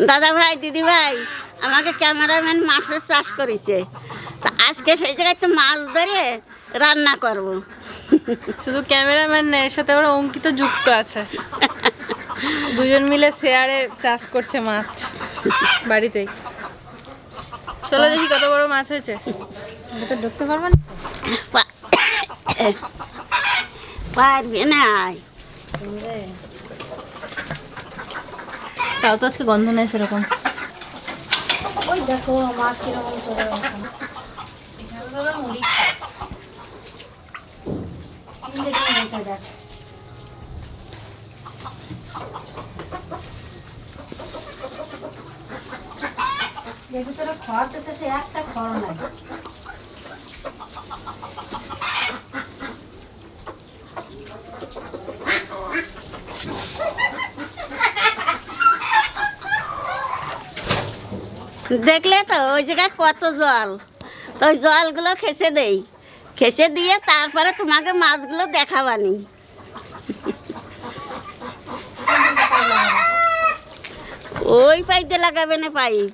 দাদা ভাই দিদি ভাই আমাকে ক্যামেরাম্যান মাছের চাষ করেছে, তা আজকে সেই জায়গায় তো মাছ ধরে রান্না করব। শুধু ক্যামেরাম্যান না, এর সাথে আবার অঙ্কিত যুক্ত আছে। দুজন মিলে শেয়ারে চাষ করছে মাছ বাড়িতেই। চলো দেখি কত বড় মাছ হয়েছে। এটা তো ঢুকতে পারবে না। পারবে না। তাও তো আজকে গন্ধ নেই সেরকম। ওই দেখো মাছ কিরকম চলে গেছে। খড় সে একটা খড় নাই। দেখলে তো ওই জায়গায় কত জল, তো ওই জলগুলো খেসে দেই, খেসে দিয়ে তারপরে তোমাকে মাছগুলো দেখাবানি। ওই পাইপে লাগাবে না পাইপ।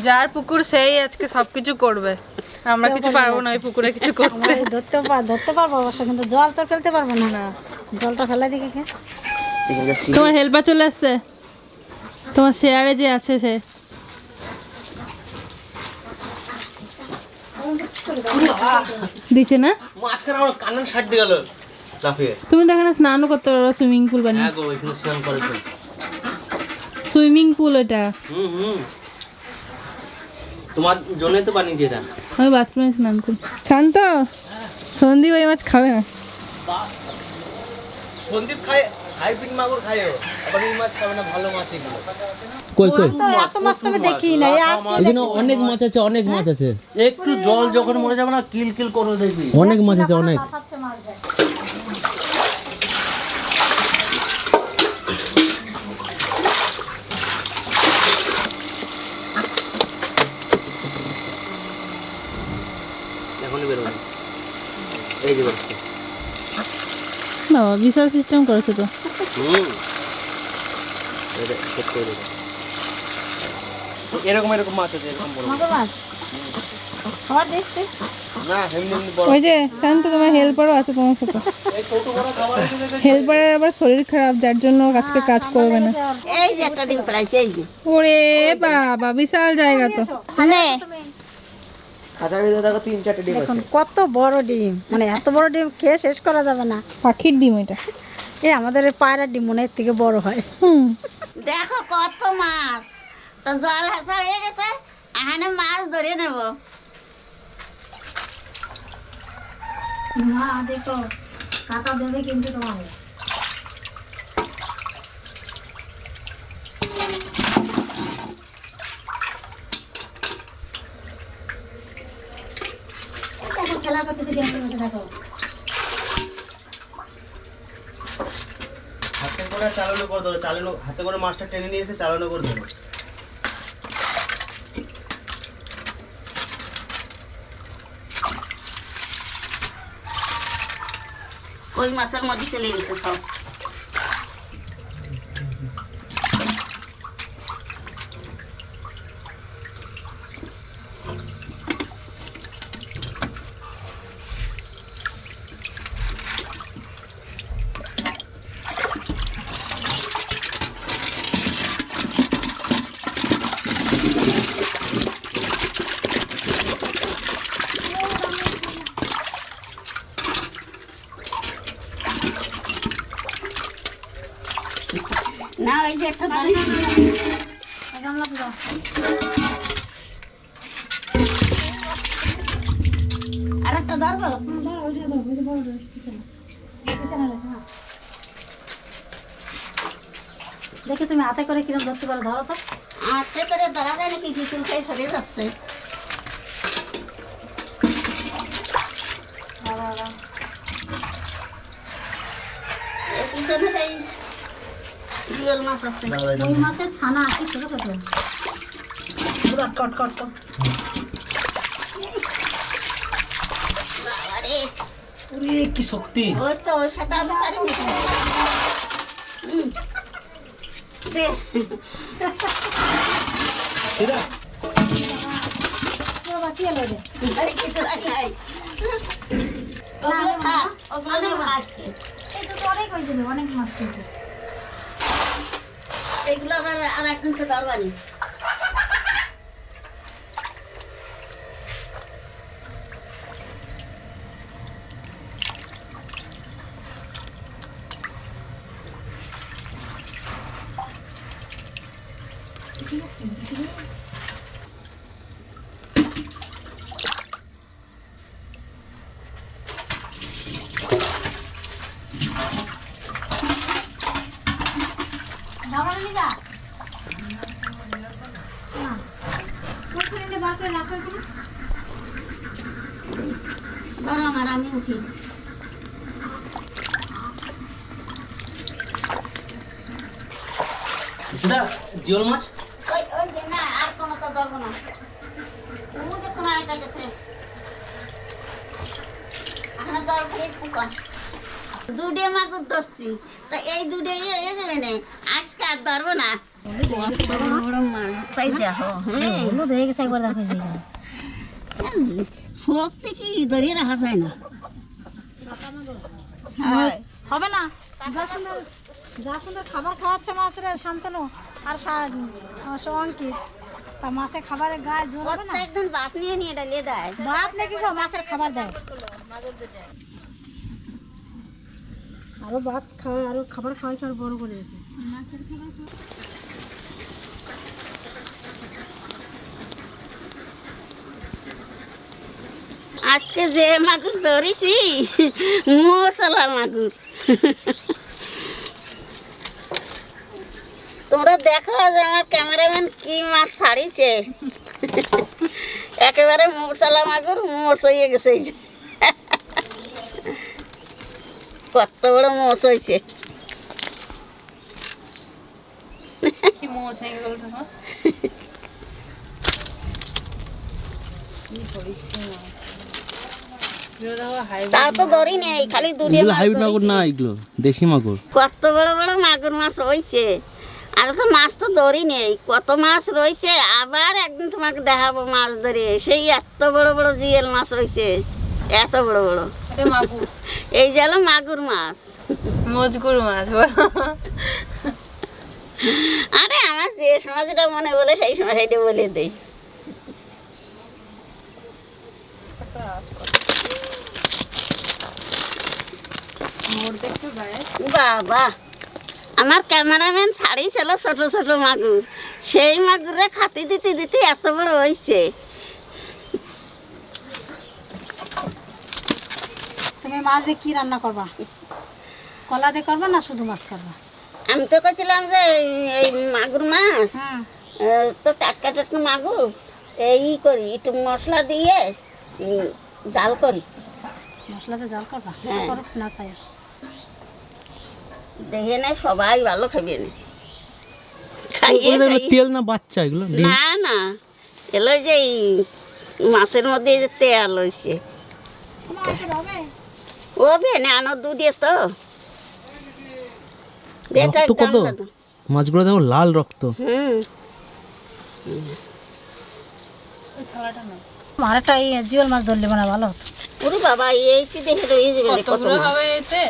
যার পুকুর সেই আজকে সবকিছু করবে, আমরা কিছু পারবো না ওই পুকুরে কিছু করতে। ধরতে পারবো অবশ্য, কিন্তু জল তো ফেলতে পারবো না। না জলটা ফেলা দিকে কে? তোমার হেল্পার চলে আসছে, তোমার শেয়ারে যে আছে সে। দিচ্ছে না মাঝখানে আমার কান্নার শার্ট দিয়ে গেল লাফিয়ে। তুমি তো এখানে স্নানও করতে পারো, সুইমিং পুল বানিয়ে। হ্যাঁ গো, এখানে স্নান করে তো। সুইমিং পুল ওটা। তোমার জন্যই তো বানিয়েছি এটা। আমি বাথরুমে স্নান করি। শান্ত, সন্দীপ ওই মাছ খাবে না। সন্দীপ খায় হাইব্রিড মাগুর খায়, আবার এই মাছ খাবে না, ভালো মাছ এগুলো। এত মাছ তবে দেখি না, এখানে অনেক মাছ আছে, অনেক মাছ আছে। একটু জল যখন মরে যাবে না, কিল কিল করে দেখবি। অনেক মাছ আছে, অনেক। এখনই বেরোবে এই যে বলছে। বাবা বিশাল সিস্টেম করেছে তো। এরকম এরকম মাছ আছে, এরকম বড় মাছ খাবার দেখতে না, এমনি এমনি বড়। ওই যে শান্ত, তোমার হেল্পারও আছে তোমার সাথে। এই ছোট বড় খাবার হেল্পারের আবার শরীর খারাপ, যার জন্য আজকে কাজ করবে না। এই যে একটা ডিম প্রাইস, এই যে ওরে বাবা বিশাল জায়গা তো। শুনে খাঁচার ভিতরে দেখো 3-4টে ডিম দেখুন আছে। কত বড় ডিম, মানে এত বড় ডিম খেয়ে শেষ করা যাবে না। পাখির ডিম এটা। এই আমাদের পায়রার ডিম মনে এর থেকে বড় হয়। দেখো কত মাছ, তো জল হাসা হয়ে গেছে, এখানে মাছ ধরে নেব। মা দেখো কাকা দেবে কিন্তু তোমাকে। খেলা করতেছে দেখো। হাতে করে চালানো করে ধরো, চালানো হাতে করে মাছটা টেনে নিয়ে এসে চালানো করে ধরো। ওই মাছের মধ্যে চলে গেছে সব। না ওই যে একটা ধরে আর একটা ধরবো। দেখে তুমি হাতে করে কিরম ধরতে পারো, ধরো তো। হাতে করে ধরা যায় নাকি, কিছু খেয়ে সরে যাচ্ছে। পিছনে এই জিওল মাছ আছে। ওই মাছের ছানা আছে ছোট ছোট। কট কট কট। বাবারে, ওরে কি শক্তি! ওই তো ওর সাথে আমি পারি না। দে আরে কিছু নাই ওগুলো থাক ওগুলো নেব না আজকে অনেক মাছ খেতে এগুলো আবার আর একদিন তো দরবানি ধরো আমার আমি উঠি সেটা জিওল মাছ ওই ওই যে না আর কোনো তো ধরবো না ও যে কোনো একটা গেছে এখানে জল খেয়েছি কন দুডে মাগুর ধরছি তা এই দুডে এ যাবে না আজকে আর ধরবো না বড় মাছ তাই দেখো হ্যাঁ হলুদ হয়ে গেছে একবার দেখো শক্তি কি ধরিয়ে রাখা যায় না হ্যাঁ হবে না যা সুন্দর খাবার খাওয়াচ্ছে মাছেরা শান্তনু আর অঙ্কিত তা মাছের খাবারের গায়ে জোর হবে না একদিন ভাত নিয়ে নিয়ে ডালিয়ে দেয় ভাত নাকি মাছের খাবার দেয় আরো ভাত খাওয়া আরো খাবার খাওয়াই আরো বড় করে দিয়েছে আজকে যে মাগুর ধরেছি মশলা মাগুর তোমরা দেখো যে আমার ক্যামেরাম্যান কি মাছ ছাড়িছে একেবারে মশলা মাগুর মোষ হয়ে গেছে এই যে। কত বড় মোষ হয়েছে কি মোচ নাকি গেল ঠাকুমা কি করেছি তাও তো ধরি নেই খালি দুধে এগুলো হাইব্রিড মাগুর না এগুলো দেশি মাগুর কত বড় বড় মাগুর মাছ হয়েছে আর তো মাছ তো ধরি নেই কত মাছ রয়েছে আবার একদিন তোমাকে দেখাবো মাছ ধরে সেই এত বড় বড় জিয়েল মাছ হয়েছে এত বড় বড় এটা মাগুর এই যে হলো মাগুর মাছ মজগুর মাছ আরে আমার যে সময় যেটা মনে বলে সেই সময় সেইটা বলে দেই মোর দেখছো গায়ে বাবা আমার ক্যামেরাম্যান ছাড়িয়েছিল ছোট ছোট মাগুর সেই মাগুরে খাতি দিতে দিতে এত বড় হয়েছে তুমি মাছ দিয়ে কি রান্না করবা কলা দিয়ে করবা না শুধু মাছ করবা আমি তো কইছিলাম যে এই মাগুর মাছ হুম তো টাটকা টাটকা মাগুর এই করি একটু মশলা দিয়ে জাল করি মশলাতে জাল করবা হ্যাঁ। করো না ছায়া দেখে নেই সবাই ভালো খাবে না এগুলো তেল না বাচ্চা এগুলো ডিম না না এলো যে এই মাছের মধ্যে যে তেল হয়েছে ওবে না আনো দুধে তো দেখা রক্ত কত মাছগুলো দেখো লাল রক্ত ওই থালাটা না আমার একটা এই জিওল মাছ ধরলে মানে ভালো হতো ওরে বাবা এই কি দেখে রয়ে যাবে রে, কত কতগুলো মাছ। হবে এতে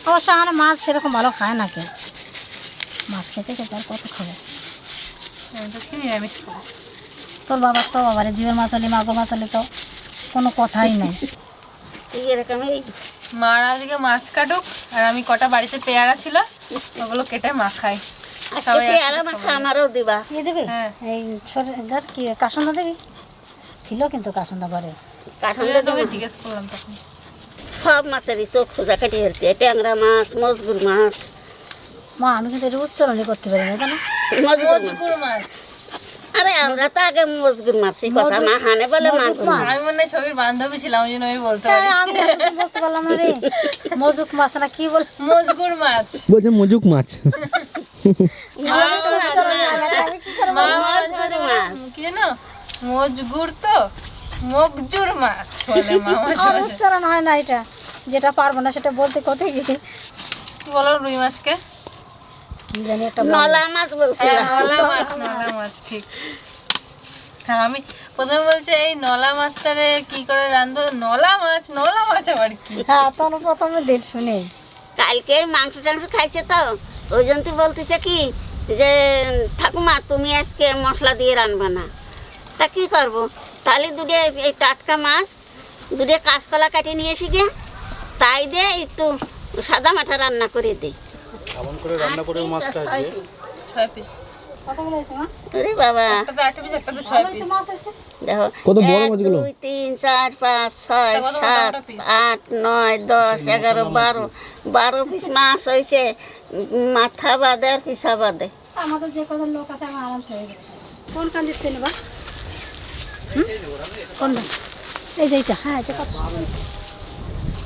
অবশ্য আমার মাছ সেরকম ভালো খায় না কেউ মাছ খেতে খেতে আর কত খাবে আমি তো খেয়ে নিরামিষ খাবো তোর বাবার তো বাবারে জিওল মাছ হলে মাগুর মাছ হলে তো কোনো কথাই নাই এই এরকম এই মার আজকে মাছ কাটুক আর আমি কটা বাড়িতে পেয়ারা ছিল ওগুলো কেটে মাখাই আজকে সবাই পেয়ারা মাখা আমারও দিবা ইয়ে দেবে হ্যাঁ। এই ধর কি কাসন্দা দেবি ছিল কিন্তু কাসন্দা ঘরে কাঠুন্ডা তোকে দেবো জিজ্ঞেস করলাম তখন সব মাছেরই চোখ খোঁজা কাটি হচ্ছে ট্যাংরা মাছ মজগুর মাছ মা আমি কিন্তু এটা উচ্চারণই করতে পারি না জানো মজগুর মাছ মজগুর মাছ আরে আমরা তো আগে মজগুর মাছই কথা মা হানে বলে মাগুর মাছ আমি মনে হয় ছবির বান্ধবী ছিলাম ওই জন্য আমি বলতে পারি আমি এতদিন বলতে পারলাম না রে মজুক মাছ না কি বল মজগুর মাছ বলছে মজুক মাছ মা মাঝে মাঝে বলে, কি জানো মজগুর তো মগজুর মাছ বলে মা মাঝে আমার মাঝে। উচ্চারণ হয় না এটা যেটা পারবো না সেটা বলতে কোথায় গিয়ে কি বলো রুই মাছকে কি জানি একটা নলা মাছ বলছি হ্যাঁ, নলা মাছ ঠিক। হ্যাঁ, আমি প্রথমে বলছি এই নলা মাছটারে কি করে রাঁধবো, নলা মাছ আবার কি? হ্যাঁ, তখন প্রথমে দেখ শুনে কালকে মাংস টাংস খাইছে তো ওই জন্য তুই বলতেছে কি যে ঠাকুমা তুমি আজকে মশলা দিয়ে রান্না না, তা কি করবো, তাহলে দুটো এই টাটকা মাছ দুটো কাঁচকলা কাটিয়ে নিয়ে এসে গিয়ে তাই দিয়ে একটু সাদা মাঠা রান্না করে দিই। কেমন করে রান্না করে মাছটা আজকে? 6 পিস। কতগুলো আছে মা? আরে বাবা একটাতে 8 পিস, একটাতে 6 পিস। মাছ আছে দেখো কত বড় 1 মাছগুলো? 2 3 4 5 6 কত মোটা 7 মোটা piece? 8 9 10 11 12 পিস মাছ হয়েছে, মাথা বাদে আর পিসা বাদে। আমাদের যে কজন লোক আছে আমার আরামসে হয়ে যাবে। কোন কান দিতে নেবা? কোনটা? এই যে এইটা, হ্যাঁ এটা কত?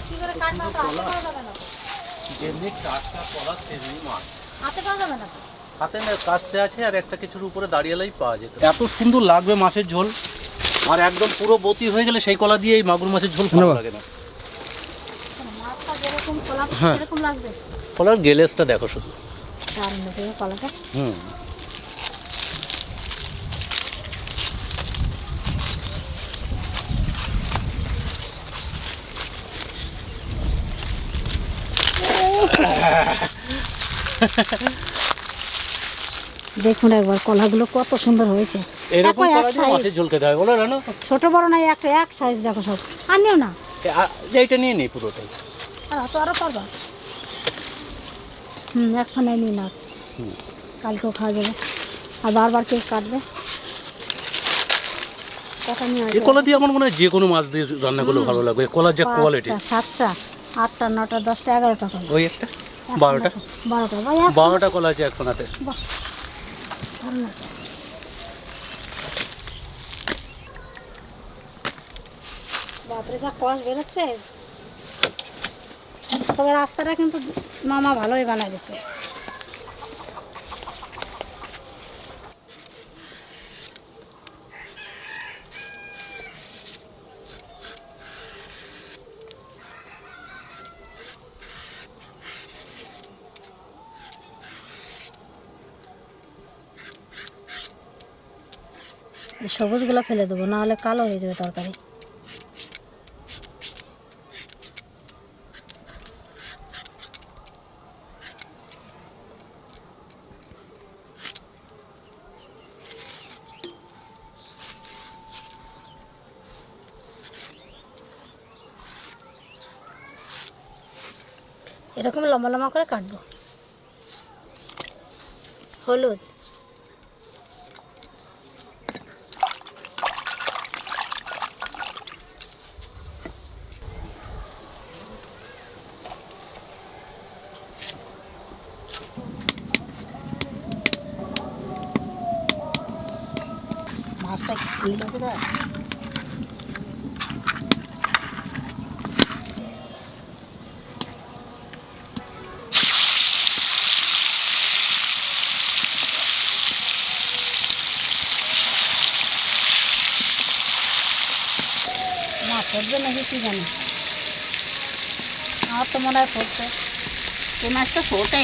কি করে কাটবা তো হাতে পাওয়া যাবে না। যেমনি টাটকা কলা তেমনি মাছ। হাতে পাওয়া যাবে না। হাতে না কাস্তে আছে আর একটা কিছুর উপরে দাঁড়িয়েলেই পাওয়া যেত। এত সুন্দর লাগবে মাছের ঝোল, আর একদম পুরো বতি হয়ে গেলে সেই কলা দিয়ে এই মাগুর মাছের ঝোল ভালো লাগে না। মাছটা যেরকম কলা সেরকম লাগবে। কলার গেলেসটা দেখো শুধু। দারুণ হয়েছে কলাটা। হুম, দেখুন একবার কলাগুলো কত সুন্দর হয়েছে। এরকম দেখো, কলা এক দিয়ে size। মাছের ঝোল খেতে হয় বলো জানো? ছোট বড় নাই, একটা এক সাইজ দেখো সব। আনিও না, এইটা নিয়ে নেই পুরোটাই। আর তো আরো পারবা। একখানে নিই না, কালকেও খাওয়া যাবে। আর বারবার কে কাটবে? কটা নিয়ে এই কলা দিয়ে আমার মনে হয় যে কোনো মাছ দিয়ে রান্না করলে ভালো লাগবে। কলার যে কোয়ালিটি। 7টা 8টা 9টা 10টা 11টা কলা। ওই একটা 12টা 12টা ভাই, 12টা কলা আছে একখানাতে। বাহ, দারুণ আছে। বাপরে যা কষ বেরোচ্ছে। তবে রাস্তাটা কিন্তু মামা ভালোই বানাই দিচ্ছে। এই সবুজগুলো ফেলে দেবো, না হলে কালো হয়ে যাবে তরকারি। এরকম লম্বা লম্বা করে কাটবো। হলুদ, মাছটা ঠিক আছে দাদা। মাছ ফুটবে নাকি কি জানি, আমার তো মনে হয় ফুটবে। এই মাছটা ফোটে।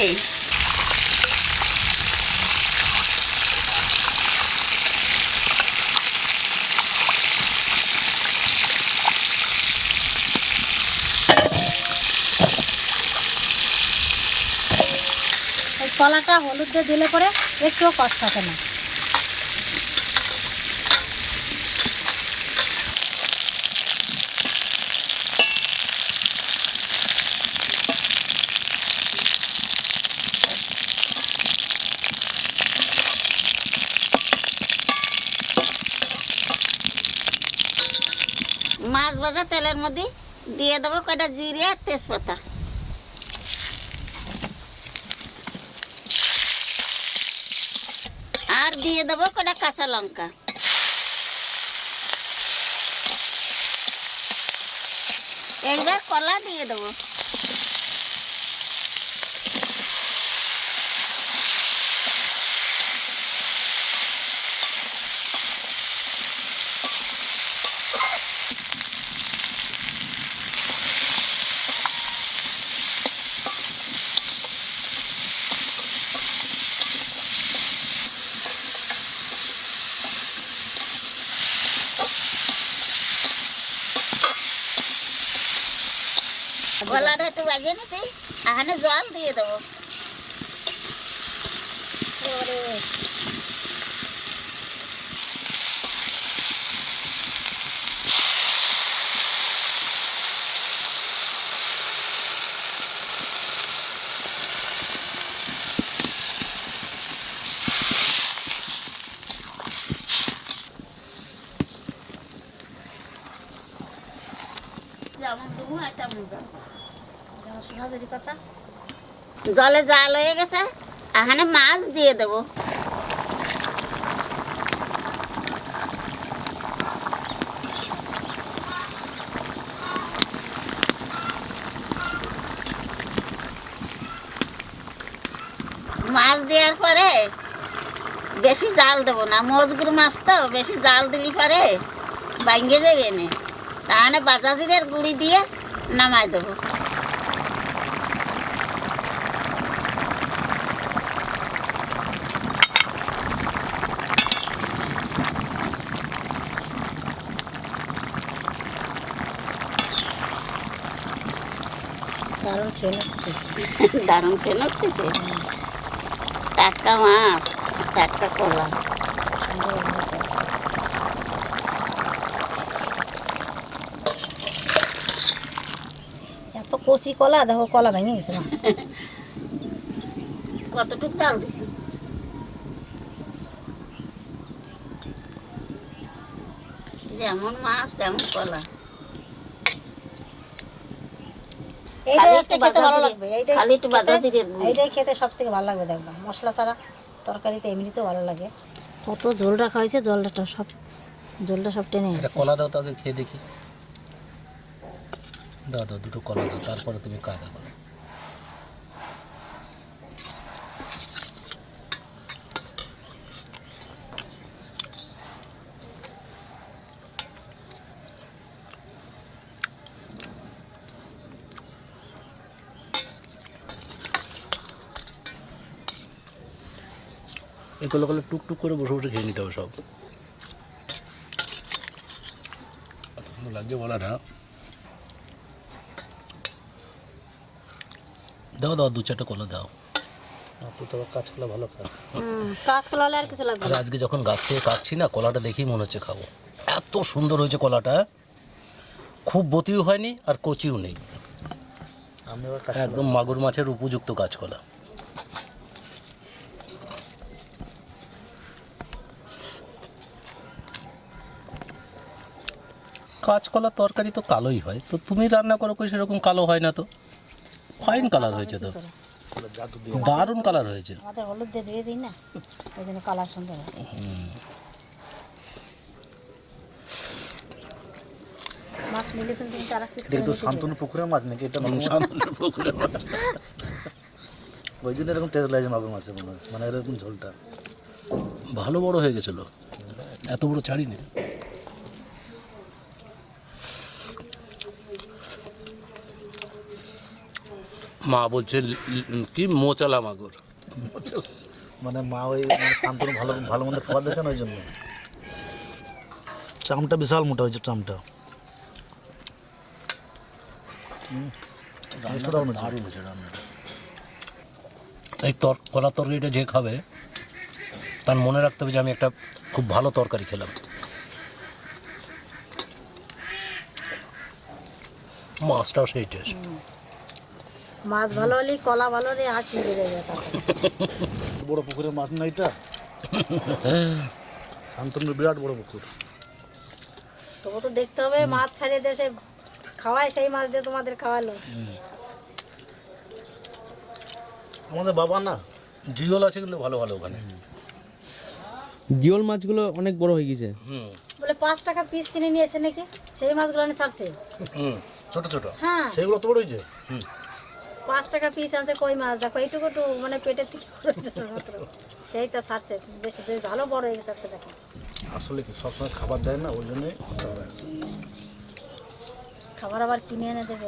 এই কলাটা হলুদ দিয়ে দিলে পরে একটুও কষ্ট থাকে না। মাছ ভাজা তেলের মধ্যে দিয়ে দেবো কয়টা জিরে আর তেজপাতা, আর দিয়ে দেবো কয়টা কাঁচা লঙ্কা। এইবার কলা দিয়ে দেবো। কলাটা একটু বাজিয়ে নিছি, এখানে জল দিয়ে দেবো। জলে জাল হয়ে গেছে, এখানে মাছ দিয়ে দেবো। মাছ দেওয়ার পরে বেশি জাল দেবো না, মজগুর মাছ তো বেশি জাল দিলি পরে ভাঙ্গে যাবে না, তাহলে বাজা জিরের গুঁড়ি দিয়ে নামাই দেবো। দারুণ ছেলে দারুণ সে উঠতেছে, টাটকা মাছ, টাটকা কলা। এত কচি কলা, দেখো কলা ভেঙে গেছে না। কতটুকু চাল দিছি, যেমন মাছ তেমন কলা। এইটাই আজকে খেতে ভালো লাগবে, খালি একটু বাজা জিরের গুঁড়ি। এইটাই খেতে সব থেকে ভালো লাগবে, দেখবা মশলা ছাড়া তরকারিতে এমনিতেও ভালো লাগে। কত ঝোল রাখা হয়েছে, জলটা সব টেনে একটা গেছে। কলা দাও, তাকে খেয়ে দেখি। দাও দাও, দুটো কলা দাও, তারপরে তুমি কায়দা করো। এগুলো করলে টুকটুক করে বসে বসে খেয়ে নিতে হবে সব। লাগছে বলা না, দাও দাও, 2-4টা কলা দাও। তুই তো কাঁচকলা ভালো খাস। কাঁচকলা হলে আর কিছু লাগবে আর না। আজকে যখন গাছ থেকে কাটছি না, কলাটা দেখেই মনে হচ্ছে খাবো। এত সুন্দর হয়েছে কলাটা, খুব বতিও হয়নি আর কচিও নেই, একদম মাগুর মাছের উপযুক্ত কাঁচকলা। কাঁচকলা তরকারি তো কালোই হয়, তো তুমি রান্না করো কই সেরকম কালো হয় না তো, ফাইন কালার হয়েছে তো, দারুণ কালার হয়েছে। আমাদের হলুদ দিয়ে ধুয়ে দিই না, ওই জন্য কালার সুন্দর হয়। মাছ নিলে কিন্তু চার পিস করে নিতে শান্তনু পুকুরের মাছ নাকি এটা? শান্তনুর পুকুরের মাছ। ওই জন্য এরকম টেস্ট লাগে মাগুর মাছের, মনে হয় মানে এরকম ঝোলটা ভালো বড় হয়ে গেছিল, এত বড় ছাড়িনি। মা বলছে কি মোচালা মাগুর, মানে মা ওই শান্তনু ভালো ভালো মন্দ খাবার দিয়েছেন, ওই জন্য চামটা বিশাল মোটা হয়েছে, চামটা দারুণ হয়েছে রান্নাটা। এই কলা তরকারিটা যে খাবে তার মনে রাখতে হবে যে আমি একটা খুব ভালো তরকারি খেলাম। মাছটাও সেই টেস্ট। মাছ ভালো হলে কলা ভালো হলে হাসি বেড়ে যায়। বড় পুকুরের মাছ না এটা, শান্তনুর বিরাট বড় পুকুর। তবু তো দেখতে হবে, মাছ ছাড়িয়ে দেশে খাওয়ায়, সেই মাছ দিয়ে তোমাদের খাওয়ালো। আমাদের বাবা না, জিওল আছে কিন্তু ভালো ভালো ওখানে। জিওল মাছগুলো অনেক বড় হয়ে গেছে। বলে 5 টাকা পিস কিনে নিয়ে এসে নাকি, সেই মাছগুলো আনি ছাড়ছে। ছোট ছোট, হ্যাঁ সেগুলো তো বড় হয়েছে। 5 টাকা পিস আনছে কই মাছ, দেখো এইটুকু তো মানে পেটের থেকে মাত্র, সেই তো ছাড়ছে। বেশি বেশ ভালো বড় হয়ে গেছে আজকে, দেখো। আসলে কি সবসময় খাবার দেয় না, ওই জন্যই খাবার আবার কিনে এনে দেবে।